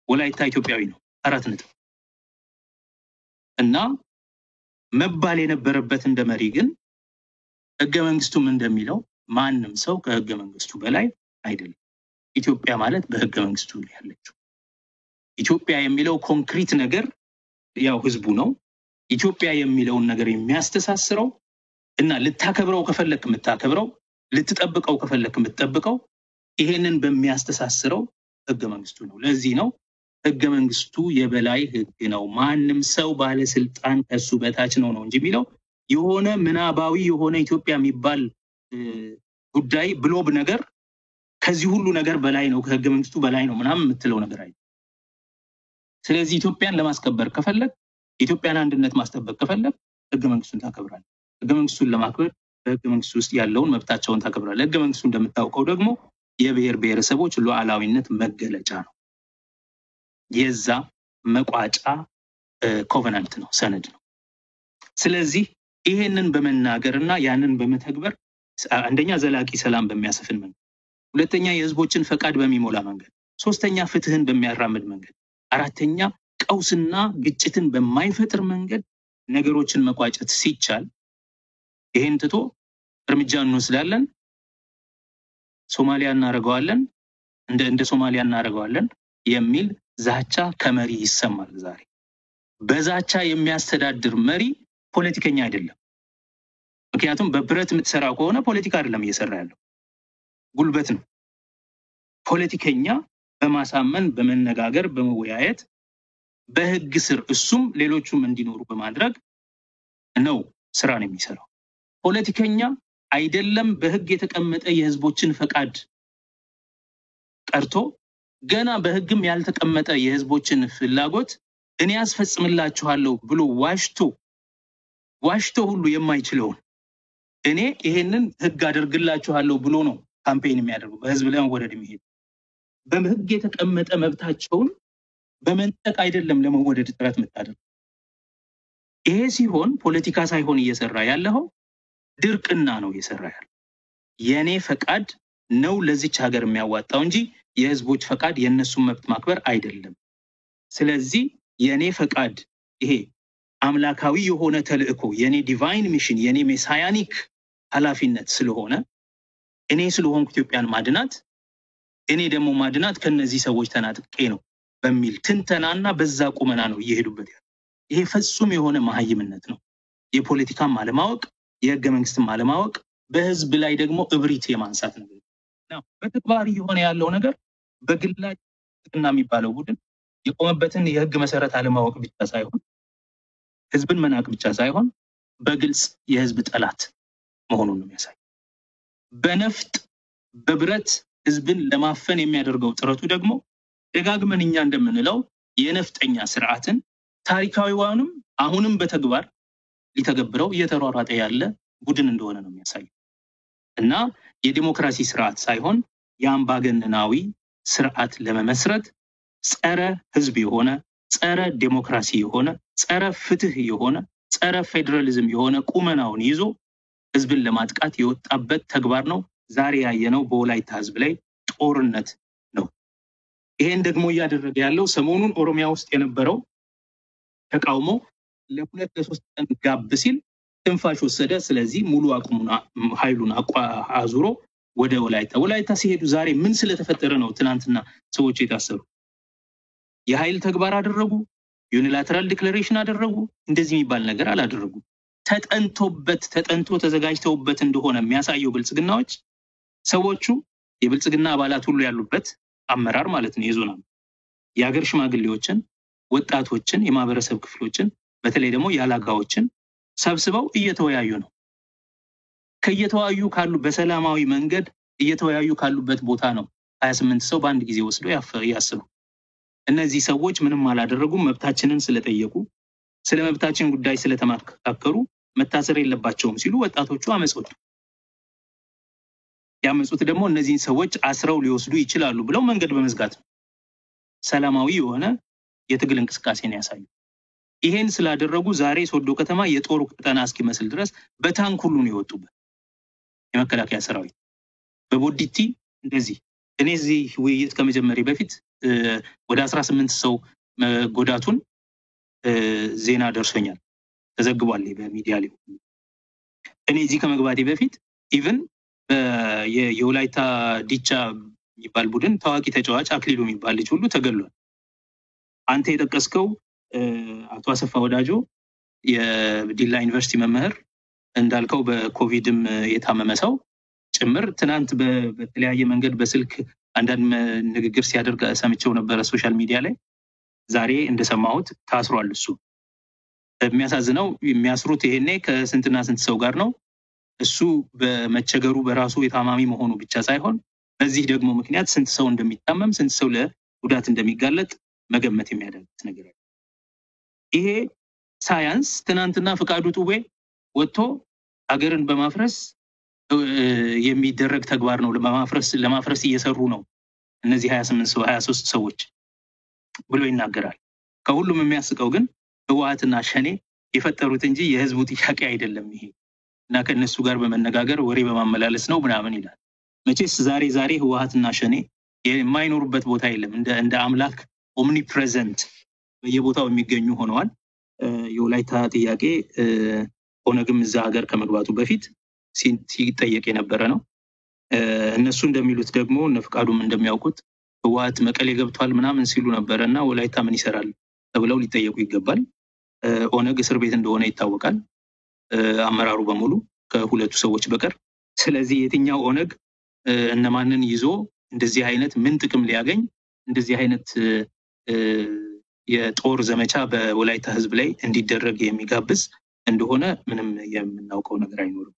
ወላይታ ኢትዮጵያዊ ነው 4 ነጥብ እና መባል የነበረበት እንደ መሪ ግን ህገ መንግስቱም እንደሚለው ማንንም ሰው ከህገ መንግስቱ በላይ አይደለም ኢትዮጵያ ማለት በህገ መንግስቱ ላይ ያለችው ኢትዮጵያ የሚለው ኮንክሪት ነገር ያው ህዝቡ ነው ኢትዮጵያ የሚለው ነገር የሚያስተሳስረው እና ልታከብረው ከፈለክ የምታከብረው ልትጠብቀው ከፈለክ የምትጠብቀው ይሄንን በሚያስተሳስረው ህገ መንግስቱ ነው ለዚህ ነው ህገ መንግስቱ የበላይ ህግ ነው ማንንም ሰው ባለስልጣን ከሱ በታች ነው እንጂ የሚለው የሆነ ምናባዊ የሆነ ኢትዮጵያ የሚባል ጉዳይ ብሎብ ነገር ከዚህ ሁሉ ነገር በላይ ነው ከህገ መንግስቱ በላይ ነው ምናምን የምትለው ነገር አይደለም ስለዚህ ኢትዮጵያን ለማስከበር ከፈለክ ኢትዮጵያን አንድነት ማስጠበቅ ከፈለክ ህገ መንግስቱን ታከብራለህ ህገ መንግስቱን ለማክበር በህገ መንግስቱ ውስጥ ያለውን መብታቸውን ታከብራለህ ህገ መንግስቱ እንደምታውቀው ደግሞ የብሔር ብሔረሰቦች ሉዓላዊነት መገለጫ ነው የዛ መቋጫ ኮቨናንት ነው ሰነድ ነው ስለዚህ ይሄንን በመናገርና ያንን በመተግበር አንደኛ ዘላቂ ሰላም በሚያሰፍን መንገድ ሁለተኛ የህዝቦችን ፈቃድ በሚሞላ መንገድ ሶስተኛ ፍትህን በሚያራምድ መንገድ አራተኛ ቀውስና ግጭትን በማይፈጥር መንገድ ነገሮችን መቋጨት ሲቻል ይሄን ትቶ እርምጃ እንወስዳለን ሶማሊያ እናረጋዋለን እንደ ሶማሊያ እናረጋዋለን የሚል ዛቻ ከመሪ ይሰማል ዛሬ በዛቻ የሚያስተዳድር መሪ ፖለቲከኛ አይደለም ምክንያቱም በብረት የምትሰራው ከሆነ ፖለቲካ አይደለም እየሰራ ያለው ጉልበት ነው ፖለቲከኛ በማሳመን በመነጋገር በመወያየት በህግ ስር እሱም ሌሎቹም እንዲኖሩ በማድረግ ነው ስራን የሚሰራው ፖለቲከኛ አይደለም በህግ የተቀመጠ የህዝቦችን ፈቃድ ቀርቶ ገና በህግም ያልተቀመጠ የህዝቦችን ፍላጎት እኔ ያስፈጽምላችኋለሁ ብሎ ዋሽቶ ሁሉ የማይችለው እኔ ይሄንን ህግ አደርግላችኋለሁ ብሎ ነው ካምፔን የሚያደርገው በህዝብ ላይ ወረድ የሚሄድ በህግ የተቀመጠ መብታቸውን በመንጠቅ አይደለም ለመወደድ ጥረት መታደር ይሄ ሲሆን ፖለቲካ ሳይሆን እየሰራ ያለው ድርቅና ነው እየሰራ ያለው የኔ ፈቃድ ነው ለዚች ሀገር የሚያዋጣው እንጂ የህዝቦች ፈቃድ የነሱ መብት ማክበር አይደለም ስለዚህ የኔ ፈቃድ ይሄ አምላካዊ የሆነ ተልእኮ የኔ ዲቫይን ሚሽን የኔ ሜሳያኒክ ኃላፊነት ስለሆነ እኔ ስለሆንኩ ኢትዮጵያን ማድናት እኔ ደግሞ ማድናት ከነዚህ ሰዎች ተናጥቄ ነው በሚል ትንተናና በዛ ቁመና ነው እየሄዱበት ያለው ይሄ ፍጹም የሆነ ማህይምነት ነው የፖለቲካም አለማወቅ የህገ መንግስትም አለማወቅ በህዝብ ላይ ደግሞ እብሪት የማንሳት ነገር ነው በተግባር የሆነ ያለው ነገር በግላጭ ጥቅና የሚባለው ቡድን የቆመበትን የህግ መሰረት አለማወቅ ብቻ ሳይሆን ህዝብን መናቅ ብቻ ሳይሆን በግልጽ የህዝብ ጠላት መሆኑን ነው የሚያሳየው በነፍጥ በብረት ህዝብን ለማፈን የሚያደርገው ጥረቱ ደግሞ ደጋግመን እኛ እንደምንለው የነፍጠኛ ስርዓትን ታሪካዊዋንም አሁንም በተግባር ሊተገብረው እየተሯሯጠ ያለ ቡድን እንደሆነ ነው የሚያሳየው እና የዲሞክራሲ ስርዓት ሳይሆን የአምባገነናዊ ስርዓት ለመመስረት ጸረ ህዝብ የሆነ ጸረ ዲሞክራሲ የሆነ ጸረ ፍትህ የሆነ ጸረ ፌደራሊዝም የሆነ ቁመናውን ይዞ ህዝብን ለማጥቃት የወጣበት ተግባር ነው ዛሬ ያየነው በወላይታ ህዝብ ላይ ጦርነት ነው ይሄን ደግሞ ያደረገ ያለው ሰሞኑን ኦሮሚያ ውስጥ የነበረው ተቃውሞ ለሁለት ለሶስት ቀን ጋብ ሲል ትንፋሽ ወሰደ ስለዚህ ሙሉ አቅሙና ኃይሉን አዙሮ ወደ ወላይታ ሲሄዱ ዛሬ ምን ስለተፈጠረ ነው ትናንትና ሰዎች የታሰሩ የኃይል ተግባር አደረጉ ዩኒላተራል ዲክሌሬሽን አደረጉ እንደዚህ የሚባል ነገር አላደረጉ ተጠንቶ ተዘጋጅተውበት እንደሆነ የሚያሳየው ብልጽግናዎች ሰዎቹ የብልጽግና አባላት ሁሉ ያሉበት አመራር ማለት ነው የዞና የሀገር ሽማግሌዎችን ወጣቶችን የማህበረሰብ ክፍሎችን በተለይ ደግሞ ያላጋዎችን ሰብስበው እየተወያዩ ነው ከየተወያዩ ካሉ በሰላማዊ መንገድ እየተወያዩ ካሉበት ቦታ ነው 28 ሰው በአንድ ጊዜ ወስዶ ያስሩ እነዚህ ሰዎች ምንም አላደረጉም መብታችንን ስለጠየቁ ስለ መብታችን ጉዳይ ስለተማከሩ መታሰር የለባቸውም ሲሉ ወጣቶቹ አመጹት ያመጹት ደግሞ እነዚህን ሰዎች አስረው ሊወስዱ ይችላሉ ብለው መንገድ በመዝጋት ሰላማዊ የሆነ የትግል እንቅስቃሴን ያሳዩ ይሄን ስላደረጉ ዛሬ ሶዶ ከተማ የጦር ቀጠና እስኪመስል ድረስ በታንክ ሁሉ ነው የወጡበት የመከላከያ ሰራዊት በቦዲቲ እንደዚህ እኔ እዚህ ውይይት ከመጀመሪያ በፊት ወደ 18 ሰው መጎዳቱን ዜና ደርሶኛል ተዘግቧል በሚዲያ ላይ እኔ እዚህ ከመግባቴ በፊት ኢቭን የወላይታ ዲቻ የሚባል ቡድን ታዋቂ ተጫዋች አክሊሉ የሚባል ልጅ ሁሉ ተገሏል አንተ የጠቀስከው አቶ አሰፋ ወዳጆ የዲላ ዩኒቨርሲቲ መምህር እንዳልከው በኮቪድም የታመመ ሰው ጭምር ትናንት በተለያየ መንገድ በስልክ አንዳንድ ንግግር ሲያደርግ ሰምቼው ነበር ሶሻል ሚዲያ ላይ ዛሬ እንደሰማሁት ታስሯል እሱ የሚያሳዝነው የሚያስሩት ይሄኔ ከስንትና ስንት ሰው ጋር ነው እሱ በመቸገሩ በራሱ የታማሚ መሆኑ ብቻ ሳይሆን በዚህ ደግሞ ምክንያት ስንት ሰው እንደሚታመም ስንት ሰው ለጉዳት እንደሚጋለጥ መገመት የሚያደርግ ነገር አለ ይሄ ሳይንስ ትናንትና ፍቃዱ ጡቤ ወጥቶ ሀገርን በማፍረስ የሚደረግ ተግባር ነው ለማፍረስ እየሰሩ ነው እነዚህ 23 ሰዎች ብሎ ይናገራል ከሁሉም የሚያስቀው ግን ህወሓትና ሸኔ የፈጠሩት እንጂ የህዝቡ ጥያቄ አይደለም ይሄ እና ከነሱ ጋር በመነጋገር ወሬ በማመላለስ ነው ምናምን ይላል መቼስ ዛሬ ህወሓትና ሸኔ የማይኖርበት ቦታ የለም እንደ አምላክ ኦምኒ ፕሬዘንት በየቦታው የሚገኙ ሆነዋል የወላይታ ጥያቄ ኦነግም እዛ ሀገር ከመግባቱ በፊት ሲጠየቅ የነበረ ነው እነሱ እንደሚሉት ደግሞ ነፍቃዱም እንደሚያውቁት ህወሓት መቀሌ ገብቷል ምናምን ሲሉ ነበርና ወላይታ ምን ይሰራል ተብለው ሊጠየቁ ይገባል ኦነግ እስር ቤት እንደሆነ ይታወቃል አመራሩ በሙሉ ከሁለቱ ሰዎች በቀር ስለዚህ የትኛው ኦነግ እነማንን ይዞ እንደዚህ አይነት ምን ጥቅም ሊያገኝ እንደዚህ አይነት የጦር ዘመቻ በወላይታ ህዝብ ላይ እንዲደረግ የሚጋብዝ እንደሆነ ምንም የምናውቀው ነገር አይኖርም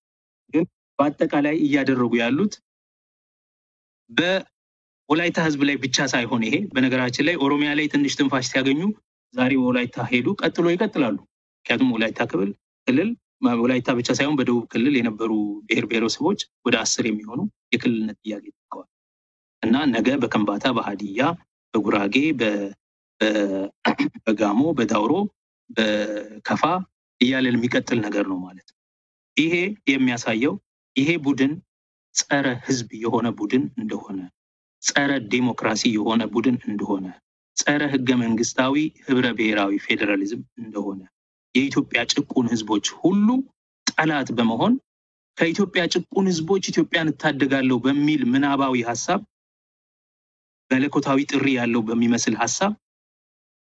ግን በአጠቃላይ እያደረጉ ያሉት በወላይታ ህዝብ ላይ ብቻ ሳይሆን ይሄ በነገራችን ላይ ኦሮሚያ ላይ ትንሽ ትንፋሽ ሲያገኙ ዛሬ ወላይታ ሄዱ ቀጥሎ ይቀጥላሉ ምክንያቱም ወላይታ ክልል ወላይታ ብቻ ሳይሆን በደቡብ ክልል የነበሩ ብሔረሰቦች ወደ 10 የሚሆኑ የክልልነት ጥያቄ ተቀዋል እና ነገ በከምባታ በሃዲያ በጉራጌ በጋሞ በዳውሮ በከፋ እያለ የሚቀጥል ነገር ነው ማለት ነው ይሄ የሚያሳየው ይሄ ቡድን ጸረ ህዝብ የሆነ ቡድን እንደሆነ ጸረ ዲሞክራሲ የሆነ ቡድን እንደሆነ ጸረ ህገ መንግስታዊ ህብረ ብሔራዊ ፌደራሊዝም እንደሆነ የኢትዮጵያ ጭቁን ህዝቦች ሁሉ ጠላት በመሆን ከኢትዮጵያ ጭቁን ህዝቦች ኢትዮጵያን ታደጋለው በሚል ምናባዊ ሐሳብ በለኮታዊ ጥሪ ያለው በሚመስል ሐሳብ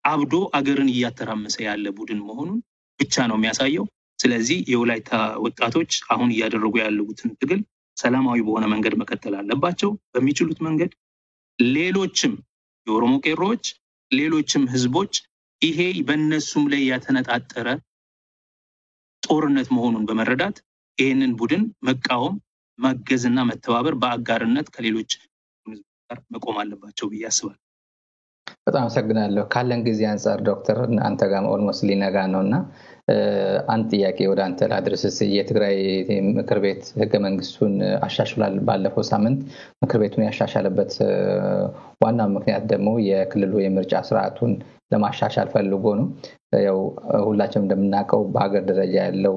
አብዶ አገርን እያተራመሰ ያለ ቡድን መሆኑን ብቻ ነው የሚያሳየው ስለዚህ የወላይታ ወጣቶች አሁን እያደረጉ ያሉትን ትግል ሰላማዊ በሆነ መንገድ መከተል አለባቸው በሚችሉት መንገድ ሌሎችም የኦሮሞ ቄሮች ሌሎችም ህዝቦች ይሄ በእነሱም ላይ ያተነጣጠረ ጦርነት መሆኑን በመረዳት ይሄንን ቡድን መቃወም ማገዝና መተባበር በአጋርነት ከሌሎች ጋር መቆም አለባቸው ብዬ አስባለሁ በጣም አመሰግናለሁ ካለን ጊዜ አንፃር ዶክተር አንተ ጋር ኦልሞስት ሊነጋ ነውና አንድ ጥያቄ ወደ አንተ ላድርስስ የትግራይ ምክር ቤት ህገ መንግስቱን አሻሽሏል ባለፈው ሳምንት ምክር ቤቱን ያሻሻለበት ዋና ምክንያት ደግሞ የክልሉ የምርጫ ስርዓቱን ለማሻሻል ፈልጎ ነው ያው ሁላችንም እንደምናውቀው በሀገር ደረጃ ያለው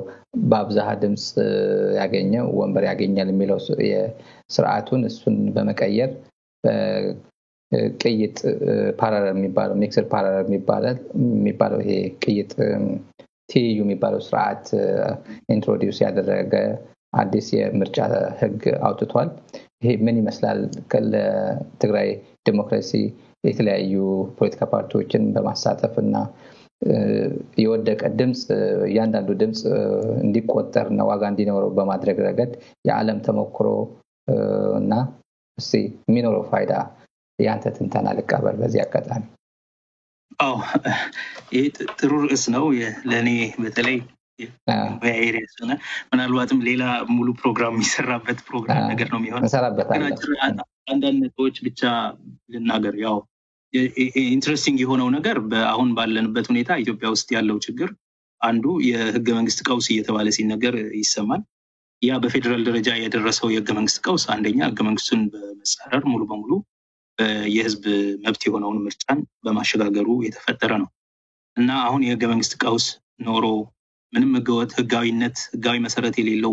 በአብዛሃ ድምጽ ያገኘው ወንበር ያገኛል የሚለው የስርዓቱን እሱን በመቀየር ቅይጥ ፓራለል የሚባለው ሚክስድ ፓራለል የሚባለው ይሄ ቅይጥ ቲዩ የሚባለው ስርዓት ኢንትሮዲዩስ ያደረገ አዲስ የምርጫ ህግ አውጥቷል ይሄ ምን ይመስላል ለትግራይ ዲሞክራሲ የተለያዩ ፖለቲካ ፓርቲዎችን በማሳተፍና የወደቀ ድምጽ ያንዳንዱ ድምጽ እንዲቆጠርና ዋጋ እንዲኖረው በማድረግ ረገድ የዓለም ተሞክሮ እና የሚኖረው ፋይዳ ያንተ ትንተና ልቀበል በዚህ አጋጣሚ ይሄ ጥሩ ርዕስ ነው ለኔ በተለይ በኤሪያስ እና ምናልባትም ሌላ ሙሉ ፕሮግራም የሚሰራበት ፕሮግራም ነገር ነው የሚሆነው አንዳንድ ነጥቦች ብቻ ልናገር ያው ኢንትረስቲንግ የሆነው ነገር በአሁን ባለንበት ሁኔታ ኢትዮጵያ ውስጥ ያለው ችግር አንዱ የህገ መንግስት ቀውስ እየተባለ ሲነገር ይሰማል ያ በፌደራል ደረጃ የደረሰው የህገ መንግስት ቀውስ አንደኛ ህገ መንግስቱን በመጻረር ሙሉ በሙሉ የህዝብ መብት የሆነውን ምርጫን በማሸጋገሩ የተፈጠረ ነው እና አሁን የህገ መንግስት ቀውስ ኖሮ ምንም ህጋዊ መሰረት የሌለው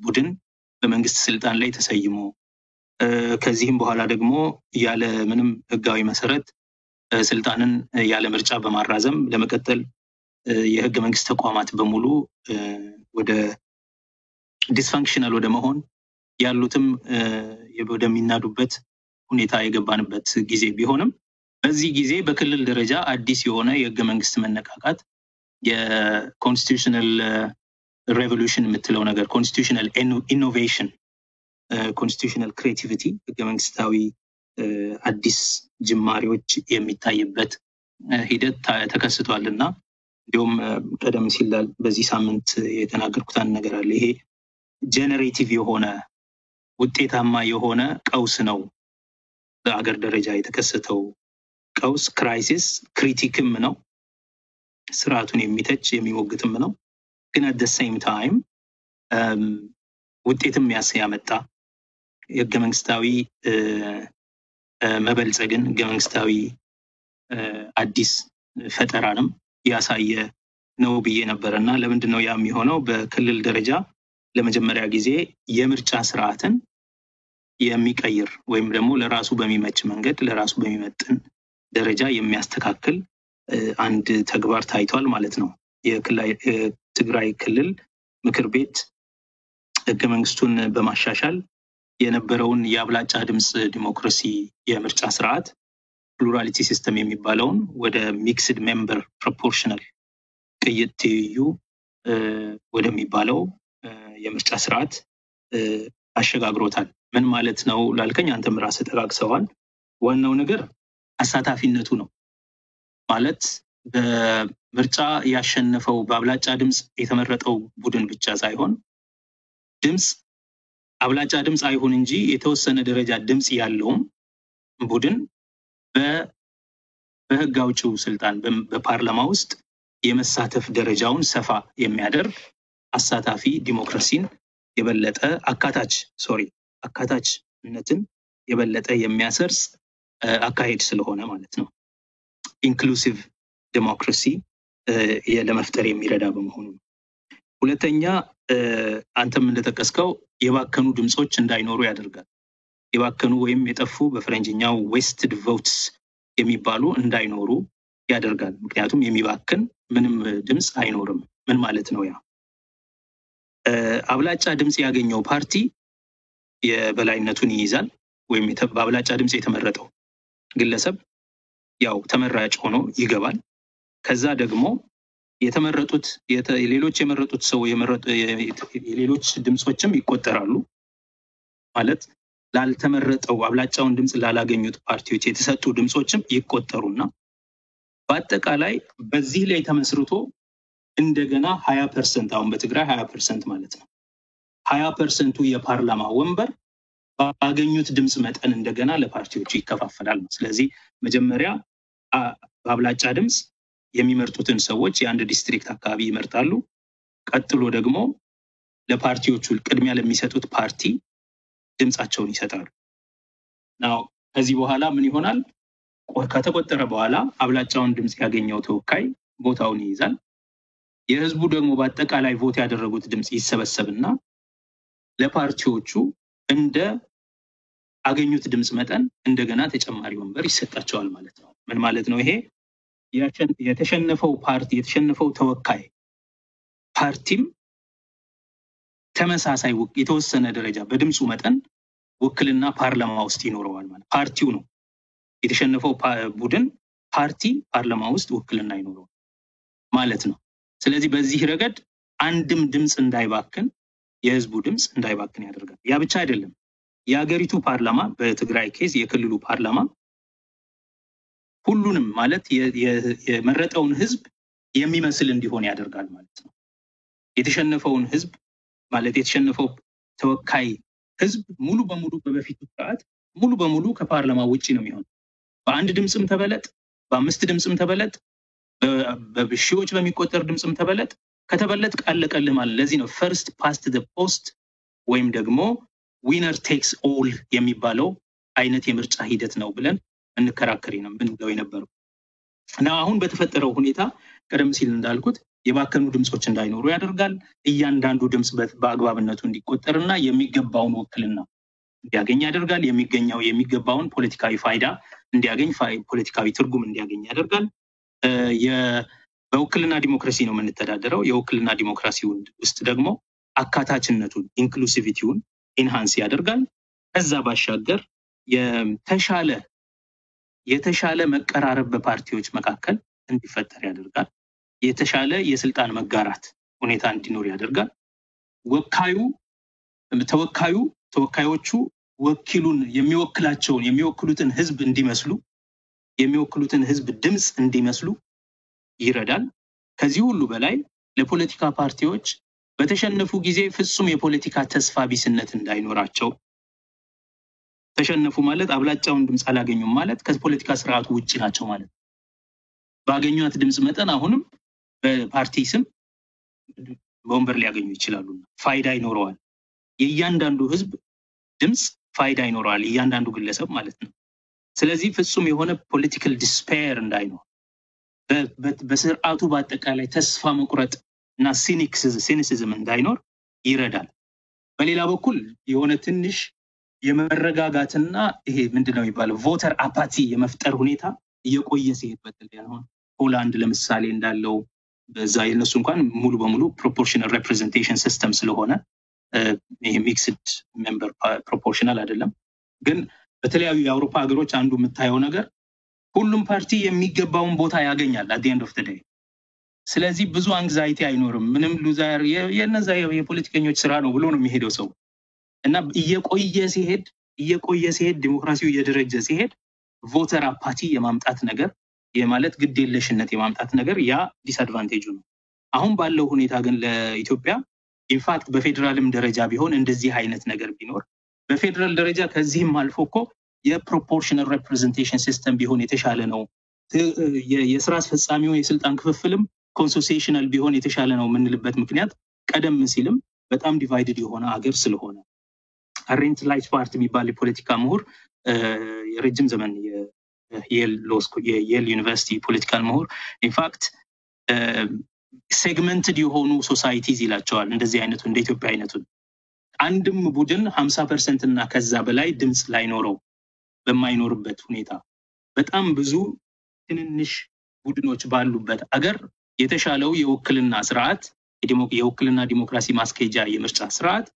ቡድን በመንግስት ስልጣን ላይ ተሰይሞ ከዚህም በኋላ ደግሞ ያለ ምንም ህጋዊ መሰረት ስልጣንን ያለ ምርጫ በማራዘም ለመቀጠል የህገ መንግስት ተቋማት በሙሉ ወደ ዲስፋንክሽናል ወደ መሆን ያሉትም ወደሚናዱበት ሁኔታ የገባንበት ጊዜ ቢሆንም በዚህ ጊዜ በክልል ደረጃ አዲስ የሆነ የህገ መንግስት መነቃቃት የኮንስቲቱሽናል ሬቮሉሽን የምትለው ነገር ኮንስቲቱሽናል ኢኖቬሽን ኮንስቲቱሽናል ክሬቲቪቲ ህገ መንግስታዊ አዲስ ጅማሬዎች የሚታይበት ሂደት ተከስቷልና እንዲሁም ቀደም ሲል በዚህ ሳምንት የተናገርኩት አንድ ነገር አለ። ይሄ ጄነሬቲቭ የሆነ ውጤታማ የሆነ ቀውስ ነው በአገር ደረጃ የተከሰተው ቀውስ ክራይሲስ ክሪቲክም ነው ስርዓቱን የሚተች የሚሞግትም ነው ግን at the same time ውጤትም ያመጣ የህገ መንግስታዊ መበልጸግን ህገ መንግስታዊ አዲስ ፈጠራንም ያሳየ ነው ብዬ ነበርና ለምንድን ነው ያ የሚሆነው? በክልል ደረጃ ለመጀመሪያ ጊዜ የምርጫ ስርዓትን የሚቀይር ወይም ደግሞ ለራሱ በሚመች መንገድ ለራሱ በሚመጥን ደረጃ የሚያስተካክል አንድ ተግባር ታይቷል ማለት ነው። የትግራይ ክልል ምክር ቤት ህገ መንግስቱን በማሻሻል የነበረውን የአብላጫ ድምጽ ዲሞክራሲ የምርጫ ስርዓት ፕሉራሊቲ ሲስተም የሚባለውን ወደ ሚክስድ ሜምበር ፕሮፖርሽናል ቅይጥ ትይዩ ወደሚባለው የምርጫ ስርዓት አሸጋግሮታል። ምን ማለት ነው ላልከኝ አንተም ራስህ ተጋግሰዋል። ዋናው ነገር አሳታፊነቱ ነው። ማለት በምርጫ ያሸነፈው በአብላጫ ድምጽ የተመረጠው ቡድን ብቻ ሳይሆን ድምጽ አብላጫ ድምጽ አይሁን እንጂ የተወሰነ ደረጃ ድምጽ ያለውም ቡድን በህግ አውጪው ስልጣን በፓርላማ ውስጥ የመሳተፍ ደረጃውን ሰፋ የሚያደርግ አሳታፊ ዲሞክራሲን የበለጠ አካታችነትን የበለጠ የሚያሰርጽ አካሄድ ስለሆነ ማለት ነው። ኢንክሉሲቭ ዲሞክራሲ ለመፍጠር የሚረዳ በመሆኑ ሁለተኛ አንተም እንደተከስከው የባከኑ ድምጾች እንዳይኖሩ ያደርጋል። የባከኑ ወይም የጠፉ በፍሬንጅኛው ዌስትድ ቮትስ የሚባሉ እንዳይኖሩ ያደርጋል። ምክንያቱም የሚባክን ምንም ድምጽ አይኖርም። ምን ማለት ነው? ያ አብላጫ ድምጽ ያገኘው ፓርቲ የበላይነቱን ይይዛል ወይም በአብላጫ ድምጽ የተመረጠው ግለሰብ ያው ተመራጭ ሆኖ ይገባል። ከዛ ደግሞ የተመረጡት ሌሎች የመረጡት ሰው የሌሎች ድምጾችም ይቆጠራሉ። ማለት ላልተመረጠው አብላጫውን ድምጽ ላላገኙት ፓርቲዎች የተሰጡ ድምጾችም ይቆጠሩና በአጠቃላይ በዚህ ላይ ተመስርቶ እንደገና 20% አሁን በትግራይ 20% ማለት ነው 20% የፓርላማ ወንበር ባገኙት ድምጽ መጠን እንደገና ለፓርቲዎቹ ይከፋፈላል። ስለዚህ መጀመሪያ በአብላጫ ድምጽ የሚመርጡትን ሰዎች የአንድ ዲስትሪክት አካባቢ ይመርጣሉ። ቀጥሎ ደግሞ ለፓርቲዎቹ ቅድሚያ ለሚሰጡት ፓርቲ ድምጻቸውን ይሰጣሉ። ናው ከዚህ በኋላ ምን ይሆናል? ከተቆጠረ በኋላ አብላጫውን ድምጽ ያገኘው ተወካይ ቦታውን ይይዛል። የህዝቡ ደግሞ በአጠቃላይ ቮት ያደረጉት ድምጽ ይሰበሰብና ለፓርቲዎቹ እንደ አገኙት ድምጽ መጠን እንደገና ተጨማሪ ወንበር ይሰጣቸዋል ማለት ነው። ምን ማለት ነው ይሄ? የተሸነፈው ተወካይ ፓርቲም ተመሳሳይ የተወሰነ ደረጃ በድምጹ መጠን ውክልና ፓርላማ ውስጥ ይኖረዋል ማለት ፓርቲው ነው የተሸነፈው ቡድን ፓርቲ ፓርላማ ውስጥ ውክልና ይኖረዋል ማለት ነው። ስለዚህ በዚህ ረገድ አንድም ድምጽ እንዳይባክን የህዝቡ ድምጽ እንዳይባክን ያደርጋል። ያ ብቻ አይደለም። የሀገሪቱ ፓርላማ በትግራይ ኬዝ የክልሉ ፓርላማ ሁሉንም ማለት የመረጠውን ህዝብ የሚመስል እንዲሆን ያደርጋል ማለት ነው። የተሸነፈውን ህዝብ ማለት የተሸነፈው ተወካይ ህዝብ ሙሉ በሙሉ በበፊቱ ሰዓት ሙሉ በሙሉ ከፓርላማ ውጪ ነው የሚሆነው። በአንድ ድምጽም ተበለጥ በአምስት ድምጽም ተበለጥ በሺዎች በሚቆጠር ድምጽም ተበለጥ ከተበለጥ ቃለቀል ማለት ለዚህ ነው ፈርስት ፓስት ዘ ፖስት ወይም ደግሞ ዊነር ቴክስ ኦል የሚባለው አይነት የምርጫ ሂደት ነው ብለን እንከራከሪ ነው ብንለው የነበረው እና አሁን በተፈጠረው ሁኔታ ቀደም ሲል እንዳልኩት የባከኑ ድምጾች እንዳይኖሩ ያደርጋል። እያንዳንዱ ድምጽ በአግባብነቱ እንዲቆጠርና የሚገባውን ውክልና እንዲያገኝ ያደርጋል። የሚገባውን ፖለቲካዊ ፋይዳ እንዲያገኝ ፖለቲካዊ ትርጉም እንዲያገኝ ያደርጋል። በውክልና ዲሞክራሲ ነው የምንተዳደረው። የውክልና ዲሞክራሲ ውስጥ ደግሞ አካታችነቱን ኢንክሉሲቪቲውን ኢንሃንስ ያደርጋል። ከዛ ባሻገር የተሻለ መቀራረብ በፓርቲዎች መካከል እንዲፈጠር ያደርጋል። የተሻለ የስልጣን መጋራት ሁኔታ እንዲኖር ያደርጋል። ተወካዮቹ ወኪሉን የሚወክሉትን ህዝብ እንዲመስሉ የሚወክሉትን ህዝብ ድምጽ እንዲመስሉ ይረዳል። ከዚህ ሁሉ በላይ ለፖለቲካ ፓርቲዎች በተሸነፉ ጊዜ ፍጹም የፖለቲካ ተስፋ ቢስነት እንዳይኖራቸው፣ ተሸነፉ ማለት አብላጫውን ድምጽ አላገኙም ማለት ከፖለቲካ ስርዓቱ ውጪ ናቸው ማለት ነው። ባገኙት ድምጽ መጠን አሁንም በፓርቲ ስም ወንበር ሊያገኙ ይችላሉ። ፋይዳ ይኖረዋል። የእያንዳንዱ ህዝብ ድምጽ ፋይዳ ይኖረዋል፣ እያንዳንዱ ግለሰብ ማለት ነው። ስለዚህ ፍጹም የሆነ ፖለቲካል ዲስፔር እንዳይኖር፣ በስርዓቱ በአጠቃላይ ተስፋ መቁረጥ እና ሲኒሲዝም እንዳይኖር ይረዳል። በሌላ በኩል የሆነ ትንሽ የመረጋጋትና ይሄ ምንድነው የሚባለው ቮተር አፓቲ የመፍጠር ሁኔታ እየቆየ ሲሄድ በተለይ አሁን ሆላንድ ለምሳሌ እንዳለው በዛ የነሱ እንኳን ሙሉ በሙሉ ፕሮፖርሽናል ሪፕሬዘንቴሽን ሲስተም ስለሆነ ይሄ ሚክስድ ሜምበር ፕሮፖርሽናል አይደለም። ግን በተለያዩ የአውሮፓ ሀገሮች አንዱ የምታየው ነገር ሁሉም ፓርቲ የሚገባውን ቦታ ያገኛል at the end of the day። ስለዚህ ብዙ አንግዛይቲ አይኖርም። ምንም ሉዛር የነዛ የፖለቲከኞች ስራ ነው ብሎ ነው የሚሄደው ሰው እና እየቆየ ሲሄድ ዲሞክራሲው እየደረጀ ሲሄድ ቮተር አፓቲ የማምጣት ነገር የማለት ግዴለሽነት የማምጣት ነገር ያ ዲስአድቫንቴጁ ነው። አሁን ባለው ሁኔታ ግን ለኢትዮጵያ ኢንፋክት በፌደራልም ደረጃ ቢሆን እንደዚህ አይነት ነገር ቢኖር በፌደራል ደረጃ ከዚህም አልፎ እኮ የፕሮፖርሽናል ሪፕሬዘንቴሽን ሲስተም ቢሆን የተሻለ ነው። የስራ አስፈጻሚው የስልጣን ክፍፍልም ኮንሶሲሽናል ቢሆን የተሻለ ነው የምንልበት ምክንያት ቀደም ሲልም በጣም ዲቫይድድ የሆነ አገር ስለሆነ አሬንት ላይት ፓርት የሚባል የፖለቲካ ምሁር የረጅም ዘመን የየል ዩኒቨርሲቲ ፖለቲካል ምሁር ኢንፋክት ሴግመንትድ የሆኑ ሶሳይቲዝ ይላቸዋል። እንደዚህ አይነቱ እንደ ኢትዮጵያ አይነቱ አንድም ቡድን 50% እና ከዛ በላይ ድምጽ ላይኖረው በማይኖርበት ሁኔታ በጣም ብዙ ትንንሽ ቡድኖች ባሉበት አገር የተሻለው የውክልና ስርዓት የውክልና ዲሞክራሲ ማስኬጃ የምርጫ ስርዓት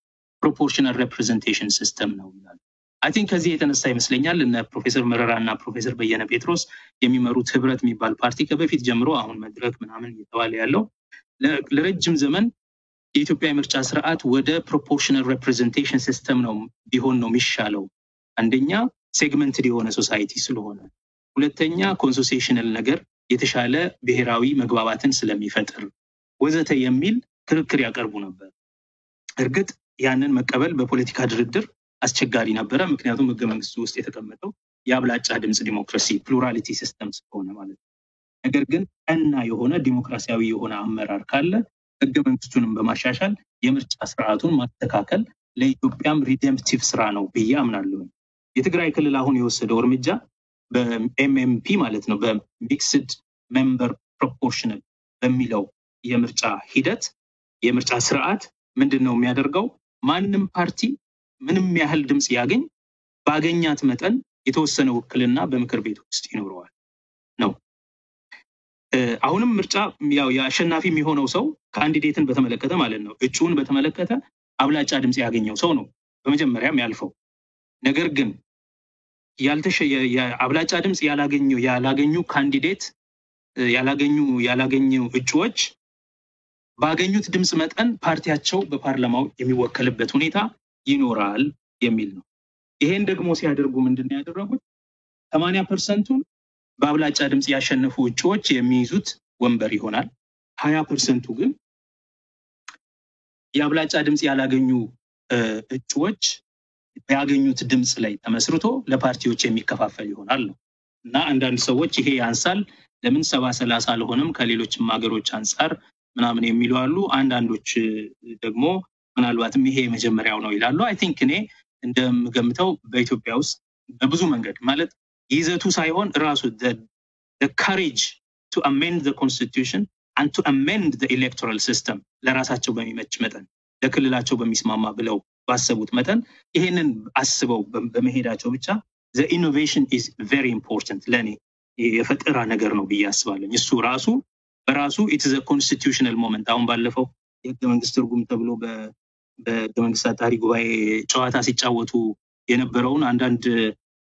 ፕሮፖርሽናል ሪፕሬዘንቴሽን ሲስተም ነው ይላል። አይ ቲንክ ከዚህ የተነሳ ይመስለኛል እነ ፕሮፌሰር መረራ እና ፕሮፌሰር በየነ ጴጥሮስ የሚመሩት ህብረት የሚባል ፓርቲ ከበፊት ጀምሮ አሁን መድረክ ምናምን እየተባለ ያለው ለረጅም ዘመን የኢትዮጵያ ምርጫ ስርዓት ወደ ፕሮፖርሽናል ሪፕሬዘንቴሽን ሲስተም ነው ቢሆን ነው የሚሻለው። አንደኛ ሴግመንትድ የሆነ ሶሳይቲ ስለሆነ፣ ሁለተኛ ኮንሶሲሽናል ነገር የተሻለ ብሔራዊ መግባባትን ስለሚፈጥር ወዘተ የሚል ክርክር ያቀርቡ ነበር። እርግጥ ያንን መቀበል በፖለቲካ ድርድር አስቸጋሪ ነበረ። ምክንያቱም ህገ መንግስቱ ውስጥ የተቀመጠው የአብላጫ ድምጽ ዲሞክራሲ ፕሉራሊቲ ሲስተም ስለሆነ ማለት ነው። ነገር ግን ቀና የሆነ ዲሞክራሲያዊ የሆነ አመራር ካለ ህገ መንግስቱንም በማሻሻል የምርጫ ስርዓቱን ማስተካከል ለኢትዮጵያም ሪዴምፕቲቭ ስራ ነው ብዬ አምናለሁ። የትግራይ ክልል አሁን የወሰደው እርምጃ በኤምኤምፒ ማለት ነው በሚክስድ ሜምበር ፕሮፖርሽናል በሚለው የምርጫ ሂደት የምርጫ ስርዓት ምንድነው የሚያደርገው? ማንም ፓርቲ ምንም ያህል ድምጽ ያገኝ ባገኛት መጠን የተወሰነ ውክልና በምክር ቤት ውስጥ ይኖረዋል ነው። አሁንም ምርጫ ያው የአሸናፊ የሚሆነው ሰው ካንዲዴትን በተመለከተ ማለት ነው እጩን በተመለከተ አብላጫ ድምጽ ያገኘው ሰው ነው በመጀመሪያም ያልፈው። ነገር ግን የአብላጫ ድምጽ ያላገኙ ካንዲዴት ያላገኙ እጩዎች ባገኙት ድምጽ መጠን ፓርቲያቸው በፓርላማው የሚወከልበት ሁኔታ ይኖራል የሚል ነው። ይሄን ደግሞ ሲያደርጉ ምንድነው ያደረጉት? 80%ን በአብላጫ ድምጽ ያሸነፉ እጩዎች የሚይዙት ወንበር ይሆናል። 20%ቱ ግን የአብላጫ ድምጽ ያላገኙ እጩዎች ያገኙት ድምጽ ላይ ተመስርቶ ለፓርቲዎች የሚከፋፈል ይሆናል ነው። እና አንዳንድ ሰዎች ይሄ ያንሳል ለምን 70-30 አልሆነም ከሌሎችም ሀገሮች አንፃር ምናምን የሚሉ አሉ። አንዳንዶች ደግሞ ምናልባትም ይሄ መጀመሪያው ነው ይላሉ። አይ ቲንክ እኔ እንደምገምተው በኢትዮጵያ ውስጥ በብዙ መንገድ ማለት ይዘቱ ሳይሆን ራሱ the courage to amend the constitution and to amend the electoral system ለራሳቸው በሚመች መጠን ለክልላቸው በሚስማማ ብለው ባሰቡት መጠን ይሄንን አስበው በመሄዳቸው ብቻ the innovation is very important ለኔ የፈጠራ ነገር ነው ብዬ አስባለሁ እሱ ራሱ በራሱ it is a constitutional moment አሁን ባለፈው የህገ መንግስት ትርጉም ተብሎ በህገ መንግስት አጣሪ ጉባኤ ጨዋታ ሲጫወቱ የነበረውን አንዳንድ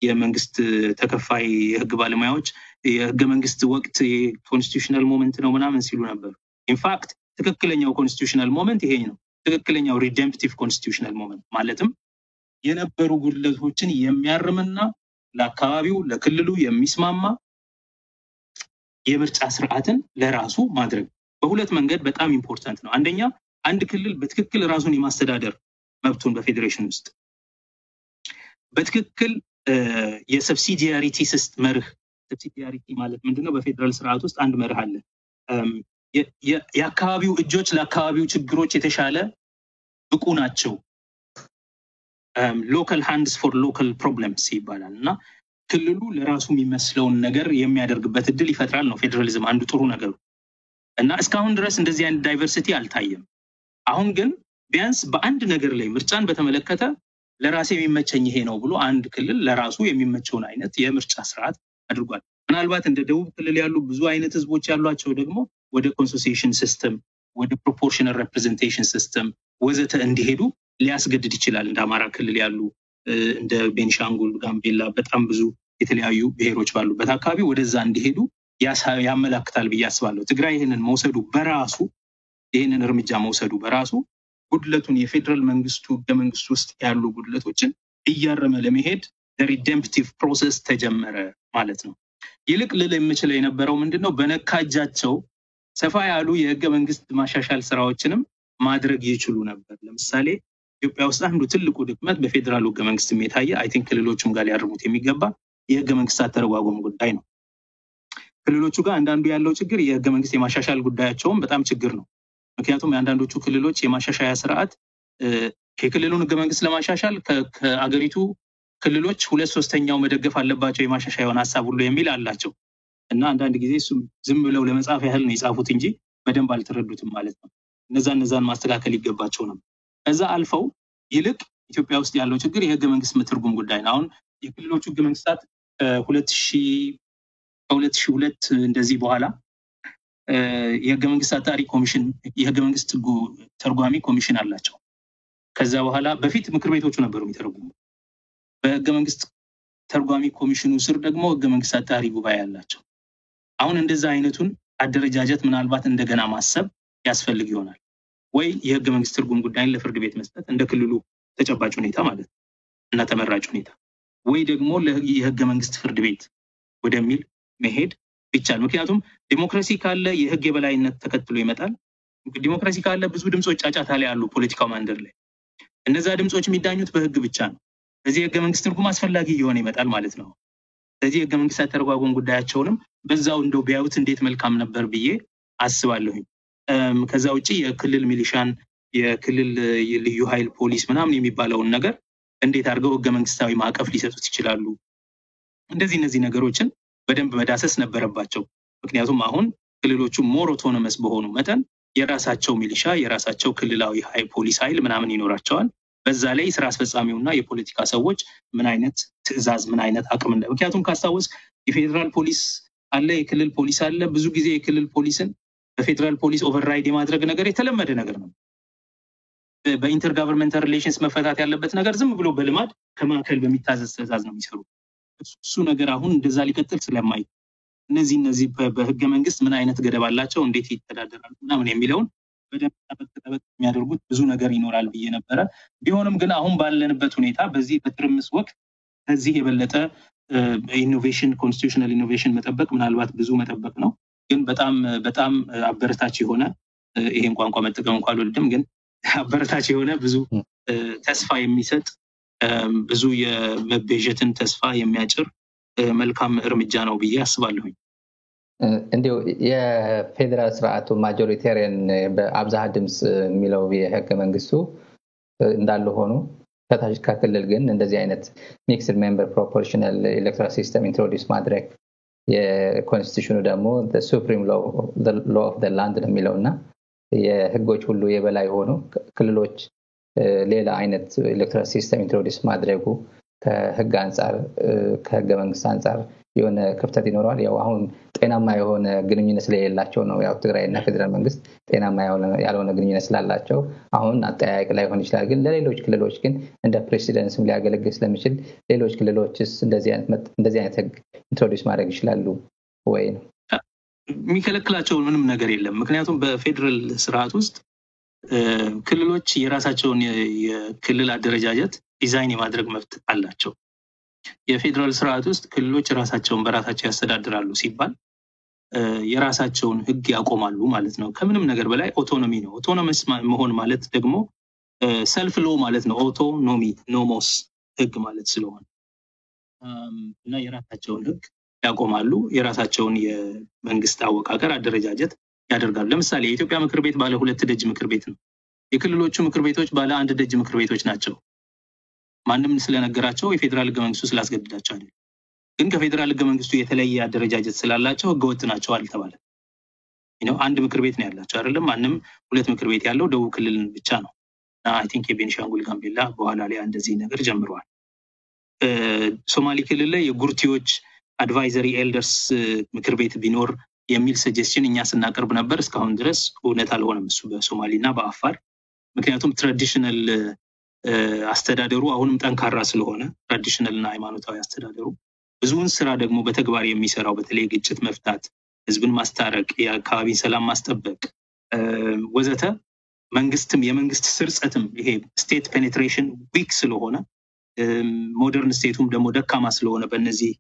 የመንግስት ተከፋይ የህግ ባለሙያዎች የህገ መንግስት ወቅት የኮንስቲቱሽናል ሞመንት ነው ምናምን ሲሉ ነበር in fact ትክክለኛው ኮንስቲቱሽናል ሞመንት ይሄ ነው ትክክለኛው ሪዴምፕቲቭ ኮንስቲቱሽናል ሞመንት ማለትም የነበሩ ጉድለቶችን የሚያርምና ለአካባቢው ለክልሉ የሚስማማ የምርጫ ስርዓትን ለራሱ ማድረግ በሁለት መንገድ በጣም ኢምፖርታንት ነው አንደኛ አንድ ክልል በትክክል ራሱን የማስተዳደር መብቱን በፌዴሬሽን ውስጥ በትክክል የሰብሲዲያሪቲ መርህ ሰብሲዲያሪቲ ማለት ምንድነው በፌደራል ስርዓት ውስጥ አንድ መርህ አለ የአካባቢው እጆች ለአካባቢው ችግሮች የተሻለ ብቁ ናቸው local hands for local problems ይባላል እና ክልሉ ለራሱ የሚመስለውን ነገር የሚያደርግበት እድል ይፈጥራል ነው ፌደራሊዝም አንዱ ጥሩ ነገር እና እስካሁን ድረስ እንደዚህ አይነት ዳይቨርሲቲ አልታየም አሁን ግን ቢያንስ በአንድ ነገር ላይ ምርጫን በተመለከተ ለራሴ የሚመቸኝ ይሄ ነው ብሎ አንድ ክልል ለራሱ የሚመቸውን አይነት የምርጫ ስርዓት አድርጓል ምናልባት እንደ ደቡብ ክልል ያሉ ብዙ አይነት ህዝቦች ያሏቸው ደግሞ ወደ ኮንሶሲሽን ሲስተም ወደ ፕሮፖርሽናል ሪፕሬዘንቴሽን ሲስተም ወዘተ እንዲሄዱ ሊያስገድድ ይችላል እንደ አማራ ክልል ያሉ እንደ ቤንሻንጉል ጋምቤላ በጣም ብዙ የተለያዩ ብሔሮች ባሉበት አካባቢ ወደዛ እንዲሄዱ ያመላክታል ብዬ አስባለሁ ትግራይ ይሄንን መውሰዱ በራሱ ይሄንን እርምጃ መውሰዱ በራሱ ጉድለቱን የፌደራል መንግስቱ በመንግስቱ ውስጥ ያሉ ጉድለቶችን እያረመ ለመሄድ ሪዴምፕቲቭ ፕሮሰስ ተጀመረ ማለት ነው ይልቅ ልል የምችለው የነበረው ምንድነው በነካጃቸው ሰፋ ያሉ የህገ መንግስት ማሻሻል ስራዎችንም ማድረግ ይችሉ ነበር ለምሳሌ ኢትዮጵያ ውስጥ አንዱ ትልቁ ድክመት በፌደራል ህገ መንግስት የታየ አይ ቲንክ ክልሎቹም ጋር ሊያርሙት የሚገባ የህገ መንግስት አተረጓጎም ጉዳይ ነው ክልሎቹ ጋር አንዳንዱ ያለው ችግር የህገ መንግስት የማሻሻል ጉዳያቸውም በጣም ችግር ነው ምክንያቱም አንዳንዶቹ ክልሎች የማሻሻያ ስርዓት የክልሉን ህገ መንግስት ለማሻሻል ከአገሪቱ ክልሎች 2/3 መደገፍ አለባቸው የማሻሻያውን ሐሳብ ሁሉ የሚል አላቸው እና አንዳንድ ጊዜ እሱ ዝም ብለው ለመጻፍ ያህል ነው የጻፉት እንጂ በደንብ አልተረዱትም ማለት ነው እነዛን ማስተካከል ይገባቸው ነው እዛ አልፈው ይልቅ ኢትዮጵያ ውስጥ ያለው ችግር የህገ መንግስት መትርጉም ጉዳይ ነው አሁን የክልሎቹ ህገ መንግስታት 2002 እንደዚህ በኋላ የህገ መንግስት አጣሪ ኮሚሽን የህገ መንግስት ተርጓሚ ኮሚሽን አላቸው ከዛ በኋላ በፊት ምክር ቤቶቹ ነበሩ የሚተረጉሙ በህገ መንግስት ተርጓሚ ኮሚሽኑ ስር ደግሞ ህገ መንግስት አጣሪ ጉባኤ አላቸው አሁን እንደዛ አይነቱን አደረጃጀት ምናልባት እንደገና ማሰብ ያስፈልግ ይሆናል ወይ የህገ መንግስት ትርጉም ጉዳይን ለፍርድ ቤት መስጠት እንደ ክልሉ ተጨባጭ ሁኔታ ማለት እና ተመራጭ ሁኔታ ወይ ደግሞ የህገ መንግስት ፍርድ ቤት ወደሚል መሄድ ይቻላል ምክንያቱም ዲሞክራሲ ካለ የህግ የበላይነት ተከትሎ ይመጣል ዲሞክራሲ ካለ ብዙ ድምጾች ጫጫታ ላይ ያሉ ፖለቲካው ማንደር ላይ እነዛ ድምጾች የሚዳኙት በህግ ብቻ ነው ስለዚህ የህገ መንግስት ትርጉም አስፈላጊ እየሆነ ይመጣል ማለት ነው ስለዚህ የህገ መንግስት አተረጓጎም ጉዳያቸውንም በዛው እንደው ቢያዩት እንዴት መልካም ነበር ብዬ አስባለሁ ከዛ ውጪ የክልል ሚሊሻን የክልል ልዩ ኃይል ፖሊስ ምናምን የሚባለውን ነገር እንዴት አድርገው ህገ መንግስታዊ ማዕቀፍ ሊሰጡት ይችላሉ እነዚህ ነገሮችን በደንብ መዳሰስ ነበረባቸው ምክንያቱም አሁን ክልሎቹ ሞር ኦቶኖመስ በሆኑ መጠን የራሳቸው ሚሊሻ የራሳቸው ክልላዊ ኃይል ፖሊስ ኃይል ምናምን ይኖራቸዋል በዛ ላይ ስራ አስፈጻሚውና የፖለቲካ ሰዎች ምን አይነት ትዕዛዝ ምን አይነት አቅም እንደ ምክንያቱም ካስታወስ የፌደራል ፖሊስ አለ የክልል ፖሊስ አለ ብዙ ጊዜ የክልል ፖሊስን በፌደራል ፖሊስ ኦቨርራይድ የማድረግ ነገር የተለመደ ነገር ነው በኢንተር ጋቨርንመንታል ሪሌሽንስ መፈታት ያለበት ነገር ዝም ብሎ በልማድ ከማከል በሚታዘዝ ትዕዛዝ ነው የሚሰሩ እሱ ነገር አሁን እንደዛ ሊቀጥል ስለማይ እነዚህ በህገ መንግስት ምን አይነት ገደብ አላቸው እንዴት ይተዳደራሉ ምናምን የሚለውን በደንብ ተጠበቅ የሚያደርጉት ብዙ ነገር ይኖራል ብዬ ነበረ ቢሆንም ግን አሁን ባለንበት ሁኔታ በዚህ በትርምስ ወቅት ከዚህ የበለጠ ኢኖቬሽን ኮንስቲቱሽናል ኢኖቬሽን መጠበቅ ምናልባት ብዙ መጠበቅ ነው ግን በጣም አበረታች የሆነ ይሄን ቋንቋ መጠቀም እንኳን አልወድም ግን አበረታች የሆነ ብዙ ተስፋ የሚሰጥ ብዙ የመቤዠትን ተስፋ የሚያጭር መልካም እርምጃ ነው ብዬ አስባለሁ እንዲሁ የፌደራል ስርዓቱ ማጆሪቴሪያን በአብዛሃ ድምጽ የሚለው የህገ መንግስቱ እንዳለ ሆኖ ከታች ከክልል ግን እንደዚህ አይነት ሚክስድ ሜምበር ፕሮፖርሽናል ኤሌክቶራል ሲስተም ኢንትሮዲዩስ ማድረግ የኮንስቲቱሽኑ ደግሞ the supreme law of the land ነው የሚለውና የህጎች ሁሉ የበላይ ሆኖ ክልሎች ሌላ አይነት ኤሌክትራል ሲስተም ኢንትሮዲውስ ማድረጉ ከህግ አንጻር ከህገ መንግስት አንጻር የሆነ ክፍተት ይኖረዋል። ያው አሁን ጤናማ የሆነ ግንኙነት ስለሌላቸው ነው። ያው ትግራይና ፌደራል መንግስት ጤናማ ያልሆነ ግንኙነት ስላላቸው አሁን አጠያያቂ ላይሆን ይችላል። ግን ለሌሎች ክልሎች ግን እንደ ፕሬሲደንስም ሊያገለግል ስለሚችል ሌሎች ክልሎችስ እንደዚህ አይነት ህግ ኢንትሮዲውስ ማድረግ ይችላሉ ወይ ነው? የሚከለክላቸው ምንም ነገር የለም። ምክንያቱም በፌደራል ስርዓት ውስጥ ክልሎች የራሳቸውን የክልል አደረጃጀት ዲዛይን የማድረግ መብት አላቸው። የፌደራል ስርዓት ውስጥ ክልሎች ራሳቸውን በራሳቸው ያስተዳድራሉ ሲባል የራሳቸውን ህግ ያቆማሉ ማለት ነው። ከምንም ነገር በላይ ኦቶኖሚ ነው። ኦቶኖመስ መሆን ማለት ደግሞ ሰልፍ ሎ ማለት ነው። ኦቶኖሚ ኖሞስ ህግ ማለት ስለሆነ እና የራሳቸውን ህግ ያቆማሉ። የራሳቸውን የመንግስት አወቃቀር አደረጃጀት ያደርጋሉ። ለምሳሌ የኢትዮጵያ ምክር ቤት ባለ 2 ደጅ ምክር ቤት ነው። የክልሎቹ ምክር ቤቶች ባለ 1 ደጅ ምክር ቤቶች ናቸው። ማንም ስለነገራቸው የፌደራል ህገ መንግስቱ ስላስገድዳቸው አይደለም። ግን ከፌደራል ህገ መንግስቱ የተለየ አደረጃጀት ስላላቸው ህገወጥ ናቸው አልተባለ። አንድ ምክር ቤት ነው ያላቸው አይደለም። ማንም 2 ምክር ቤት ያለው ደቡብ ክልልን ብቻ ነው። አይ ቲንክ የቤኒሻንጉል ጋምቤላ በኋላ ላይ እንደዚህ ነገር ጀምረዋል። ሶማሌ ክልል ላይ የጉርቲዎች አድቫይዘሪ ኤልደርስ ምክር ቤት ቢኖር የሚል ሰጀስሽን እኛ ስናቀርብ ነበር። እስካሁን ድረስ እውነት አልሆነም እሱ በሶማሌና በአፋር። ምክንያቱም ትራዲሽናል አስተዳደሩ አሁንም ጠንካራ ስለሆነ ትራዲሽናል እና ሃይማኖታዊ አስተዳደሩ ብዙውን ስራ ደግሞ በተግባር የሚሰራው በተለይ ግጭት መፍታት፣ ህዝብን ማስታረቅ፣ የአካባቢን ሰላም ማስጠበቅ ወዘተ መንግስትም የመንግስት ስርጸትም ይሄ ስቴት ፔኔትሬሽን ዊክ ስለሆነ ሞደርን ስቴቱም ደግሞ ደካማ ስለሆነ በእነዚህ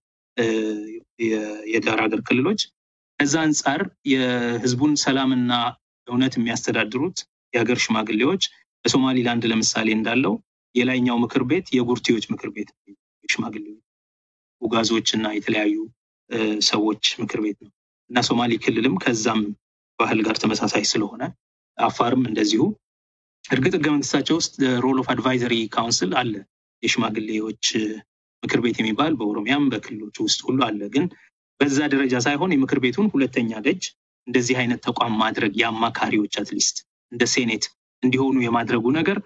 የዳር ሀገር ክልሎች ከዛ አንጻር የህዝቡን ሰላምና እውነት የሚያስተዳድሩት የሀገር ሽማግሌዎች በሶማሊላንድ ለምሳሌ እንዳለው የላይኛው ምክር ቤት የጉርቲዎች ምክር ቤት ሽማግሌዎች ኡጋዞች እና የተለያዩ ሰዎች ምክር ቤት ነው እና ሶማሊ ክልልም ከዛም ባህል ጋር ተመሳሳይ ስለሆነ አፋርም እንደዚሁ። እርግጥ ህገ መንግስታቸው ውስጥ ሮል ኦፍ አድቫይዘሪ ካውንስል አለ፣ የሽማግሌዎች ምክር ቤት የሚባል በኦሮሚያም በክልሎች ውስጥ ሁሉ አለ። ግን በዛ ደረጃ ሳይሆን የምክር ቤቱን 2ኛ ደጅ እንደዚህ አይነት ተቋም ማድረግ የአማካሪዎች አትሊስት እንደ ሴኔት እንዲሆኑ የማድረጉ ነገር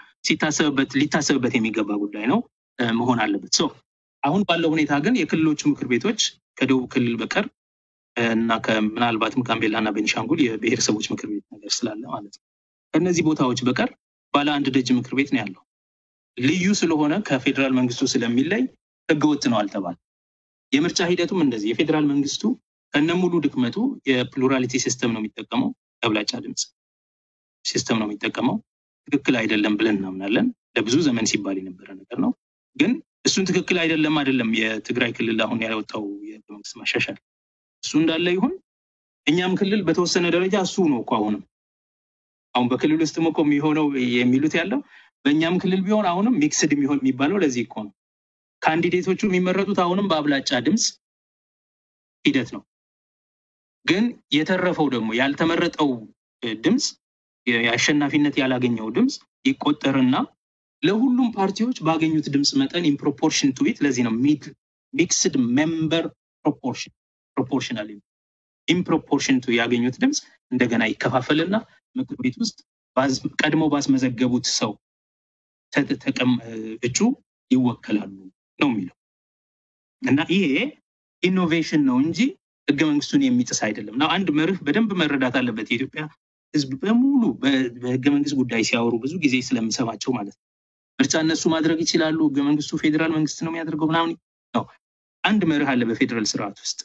ሊታሰብበት የሚገባ ጉዳይ ነው መሆን አለበት። አሁን ባለው ሁኔታ ግን የክልሎቹ ምክር ቤቶች ከደቡብ ክልል በቀር እና ከምናልባትም ጋምቤላና ቤኒሻንጉል የብሔረሰቦች ምክር ቤት ነገር ስላለ ማለት ነው ከነዚህ ቦታዎች በቀር ባለ 1 ደጅ ምክር ቤት ነው ያለው። ልዩ ስለሆነ ከፌደራል መንግስቱ ስለሚለይ ህገወጥ ነው አልተባለ። የምርጫ ሂደቱም እንደዚህ የፌደራል መንግስቱ ከነሙሉ ድክመቱ የፕሉራሊቲ ሲስተም ነው የሚጠቀመው፣ አብላጫ ድምጽ ሲስተም ነው የሚጠቀመው። ትክክል አይደለም ብለን እናምናለን። ለብዙ ዘመን ሲባል የነበረ ነገር ነው። ግን እሱን ትክክል አይደለም የትግራይ ክልል አሁን ያወጣው የመንግስት ማሻሻል እሱ እንዳለ ይሁን። እኛም ክልል በተወሰነ ደረጃ እሱ ነው እኮ አሁን በክልል ውስጥ እኮ የሚሆነው የሚሉት ያለው በእኛም ክልል ቢሆን አሁንም ሚክስድ የሚባለው ለዚህ እኮ ነው። ካንዲዴቶቹ የሚመረጡት አሁንም በአብላጫ ድምጽ ሂደት ነው። ግን የተረፈው ደግሞ ያልተመረጠው ድምጽ የአሸናፊነት ያላገኘው ድምጽ ይቆጠርና ለሁሉም ፓርቲዎች ባገኙት ድምጽ መጠን ኢን ፕሮፖርሽን ቱ ኢት። ለዚህ ነው ሚክስድ ሜምበር ፕሮፖርሽናል ኢን ፕሮፖርሽን ቱ ያገኙት ድምጽ እንደገና ይከፋፈልና ምክር ቤት ውስጥ ቀድሞ ባስመዘገቡት ሰው እጩ ይወከላሉ ነው የሚለው እና ይሄ ኢኖቬሽን ነው እንጂ ህገ መንግስቱን የሚጥስ አይደለም። ነው አንድ መርህ በደንብ መረዳት አለበት የኢትዮጵያ ህዝብ በሙሉ በህገ መንግስት ጉዳይ ሲያወሩ ብዙ ጊዜ ስለምሰማቸው ማለት ነው። ምርጫ እነሱ ማድረግ ይችላሉ፣ ህገ መንግስቱ ፌደራል መንግስት ነው የሚያደርገው ምናምን ነው። አንድ መርህ አለ በፌደራል ስርዓት ውስጥ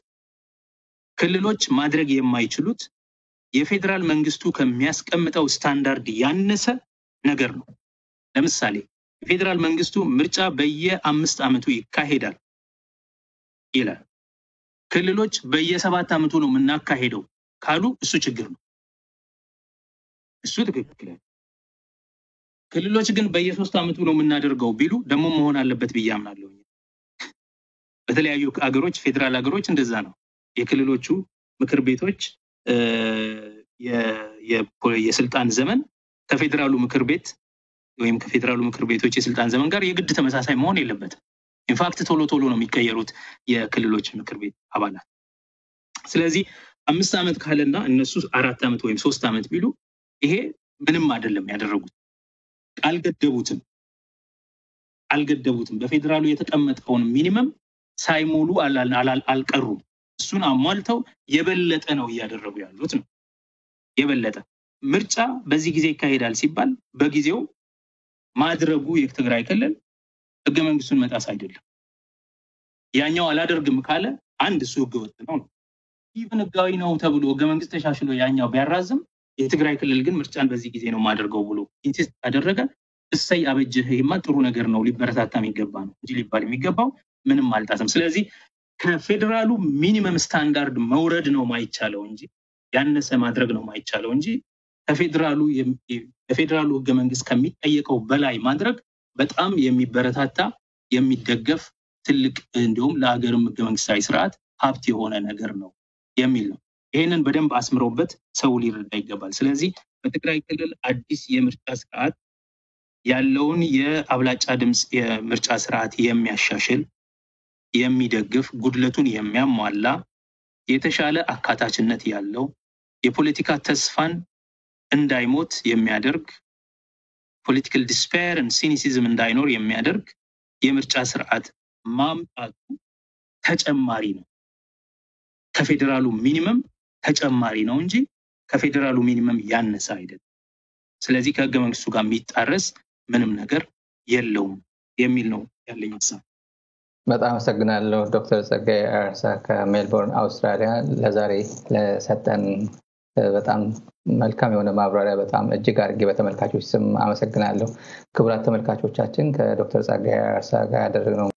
ክልሎች ማድረግ የማይችሉት የፌደራል መንግስቱ ከሚያስቀምጠው ስታንዳርድ ያነሰ ነገር ነው። ለምሳሌ የፌደራል መንግስቱ ምርጫ በየ5 ዓመቱ ይካሄዳል ይላል። ክልሎች በየ7 ዓመቱ ነው የምናካሄደው ካሉ እሱ ችግር ነው። እሱ ትክክል ነው። ክልሎች ግን በየ3 ዓመቱ ነው የምናደርገው ቢሉ ደግሞ መሆን አለበት ብዬ አምናለሁ። በተለያዩ ሀገሮች ፌደራል ሀገሮች እንደዛ ነው። የክልሎቹ ምክር ቤቶች የስልጣን ዘመን ከፌደራሉ ምክር ቤት ወይም ከፌደራሉ ምክር ቤቶች የስልጣን ዘመን ጋር የግድ ተመሳሳይ መሆን የለበትም። ኢንፋክት ቶሎ ነው የሚቀየሩት የክልሎች ምክር ቤት አባላት። ስለዚህ 5 ዓመት ካለና እነሱ 4 ዓመት ወይም 3 ዓመት ቢሉ ይሄ ምንም አይደለም ያደረጉት። አልገደቡትም በፌደራሉ የተቀመጠውን ሚኒመም ሳይሞሉ አልቀሩ እሱን አሟልተው የበለጠ ነው ያደረጉ ያሉት ነው የበለጠ ምርጫ በዚህ ጊዜ ይካሄዳል ሲባል በጊዜው ማድረጉ የትግራይ ክልል ህገ መንግስቱን መጣስ አይደለም ያኛው አላደርግም ካለ አንድ እሱ ህገወጥ ነው ኢቭን ህጋዊ ነው ተብሎ ህገ መንግስት ተሻሽሎ ያኛው ቢያራዝም የትግራይ ክልል ግን ምርጫን በዚህ ጊዜ ነው ማድረገው ብሎ ኢንሲስት አደረገ እሰይ አበጀህ ይሄማ ጥሩ ነገር ነው ሊበረታታም ይገባ ነው እንጂ ሊባል የሚገባው ምንም አልጣሰም ስለዚህ ከፌደራሉ ሚኒመም ስታንዳርድ መውረድ ነው ማይቻለው እንጂ ያነሰ ማድረግ ነው ማይቻለው እንጂ ከፌደራሉ ህገ መንግስት ከሚጠየቀው በላይ ማድረግ በጣም የሚበረታታ የሚደገፍ ትልቅ እንዲሁም ለሀገርም ህገ መንግስታዊ ስርዓት ሀብት የሆነ ነገር ነው የሚል ነው ይሄንን በደንብ አስምሮበት ሰው ሊረዳ ይገባል ስለዚህ በትግራይ ክልል አዲስ የምርጫ ስርዓት ያለውን የአብላጫ ድምጽ የምርጫ ስርዓት የሚያሻሽል የሚደግፍ ጉድለቱን የሚያሟላ የተሻለ አካታችነት ያለው የፖለቲካ ተስፋን እንዳይሞት የሚያደርግ ፖለቲካል ዲስፔር and cynicism እንዳይኖር የሚያደርግ የምርጫ ስርዓት ማምጣቱ ተጨማሪ ነው ከፌደራሉ ሚኒመም ተጨማሪ ነው እንጂ ከፌደራሉ ሚኒመም ያነሰ አይደለም ስለዚህ ከህገ መንግስቱ ጋር የሚጣረስ ምንም ነገር የለውም የሚል ነው ያለኝ ሐሳብ በጣም አመሰግናለሁ ዶክተር ጸጋዬ አራርሳ ከሜልቦርን አውስትራሊያ ለዛሬ ለሰጠን በጣም መልካም የሆነ ማብራሪያ በጣም እጅግ አድርጌ በተመልካቾች ስም አመሰግናለሁ ክቡራት ተመልካቾቻችን ከዶክተር ጸጋዬ አራርሳ ጋር ያደረግነው